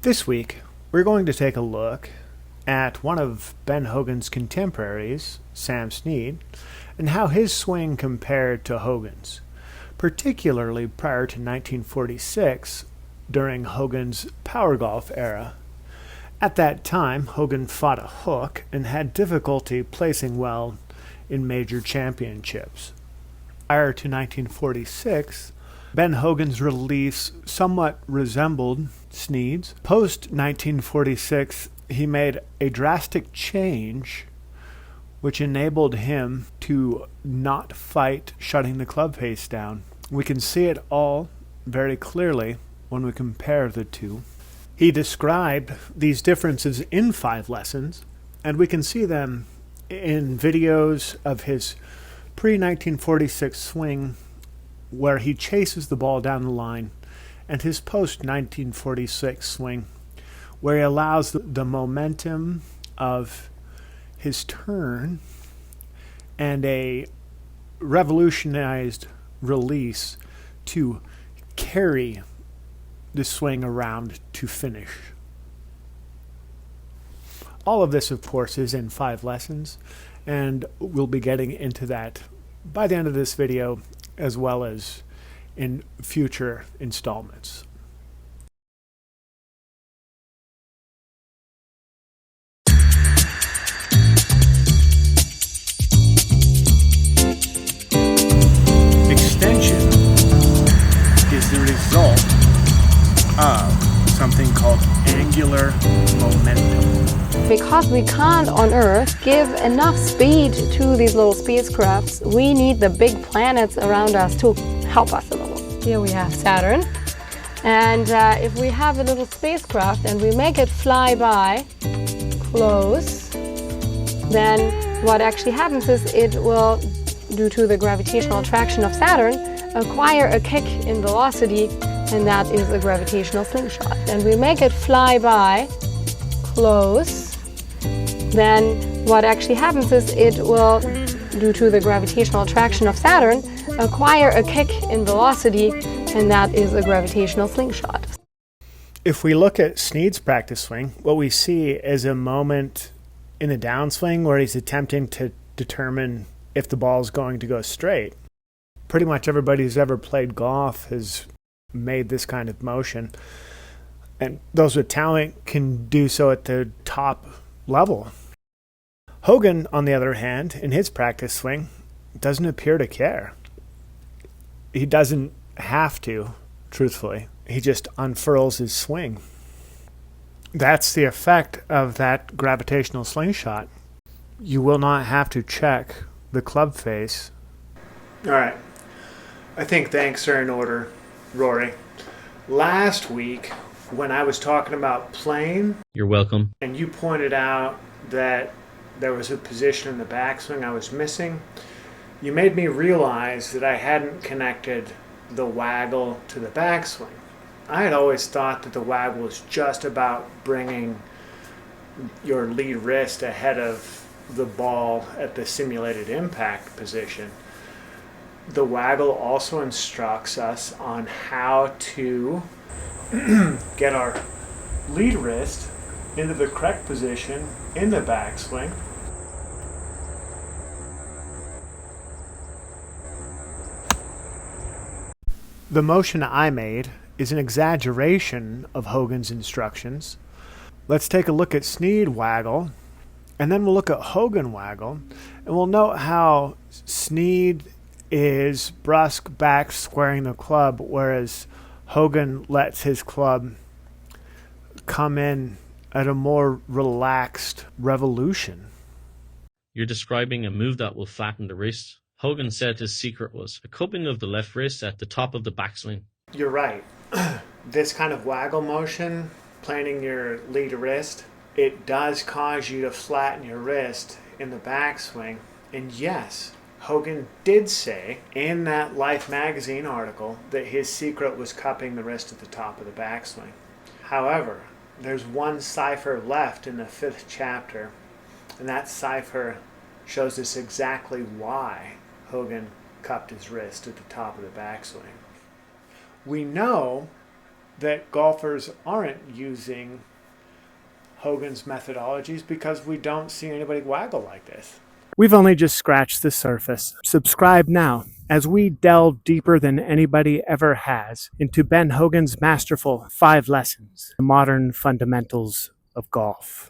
This week, we're going to take a look at one of Ben Hogan's contemporaries, Sam Snead, and how his swing compared to Hogan's, particularly prior to 1946 during Hogan's power golf era. At that time, Hogan fought a hook and had difficulty placing well in major championships. Prior to 1946, Ben Hogan's release somewhat resembled Snead's. Post-1946, he made a drastic change which enabled him to not fight shutting the club face down. We can see it all very clearly when we compare the two. He described these differences in 5 lessons, and we can see them in videos of his pre-1946 swing where he chases the ball down the line, and his post-1946 swing where he allows the momentum of his turn and a revolutionized release to carry the swing around to finish. All of this, of course, is in 5 lessons, and we'll be getting into that by the end of this video, as well as in future installments. Extension is the result of something called angular momentum. Because we can't on Earth give enough speed to these little spacecrafts, we need the big planets around us to help us a little. Here we have Saturn. And if we have a little spacecraft and we make it fly by close, then what actually happens is it will, due to the gravitational attraction of Saturn, acquire a kick in velocity, and that is a gravitational slingshot. And we make it fly by close, then what actually happens is it will, due to the gravitational attraction of Saturn, acquire a kick in velocity, and that is a gravitational slingshot. If we look at Snead's practice swing, what we see is a moment in a downswing where he's attempting to determine if the ball is going to go straight. Pretty much everybody who's ever played golf has made this kind of motion, and those with talent can do so at the top level. Hogan, on the other hand, in his practice swing, doesn't appear to care. He doesn't have to, truthfully. He just unfurls his swing. That's the effect of that gravitational slingshot. You will not have to check the club face. All right. I think thanks are in order, Rory. Last week, when I was talking about playing, you're welcome, and you pointed out that there was a position in the backswing I was missing, you made me realize that I hadn't connected the waggle to the backswing. I had always thought that the waggle was just about bringing your lead wrist ahead of the ball at the simulated impact position. The waggle also instructs us on how to get our lead wrist into the correct position in the backswing. The motion I made is an exaggeration of Hogan's instructions. Let's take a look at Snead waggle, and then we'll look at Hogan waggle, and we'll note how Snead is brusque back squaring the club, whereas Hogan lets his club come in at a more relaxed revolution. You're describing a move that will flatten the wrist. Hogan said his secret was a cupping of the left wrist at the top of the backswing. You're right. This kind of waggle motion, planing your lead wrist, it does cause you to flatten your wrist in the backswing. And yes, Hogan did say in that Life magazine article that his secret was cupping the wrist at the top of the backswing. However, there's one cipher left in the 5th chapter, and that cipher shows us exactly why Hogan cupped his wrist at the top of the backswing. We know that golfers aren't using Hogan's methodologies because we don't see anybody waggle like this. We've only just scratched the surface. Subscribe now as we delve deeper than anybody ever has into Ben Hogan's masterful 5 lessons, the modern fundamentals of golf.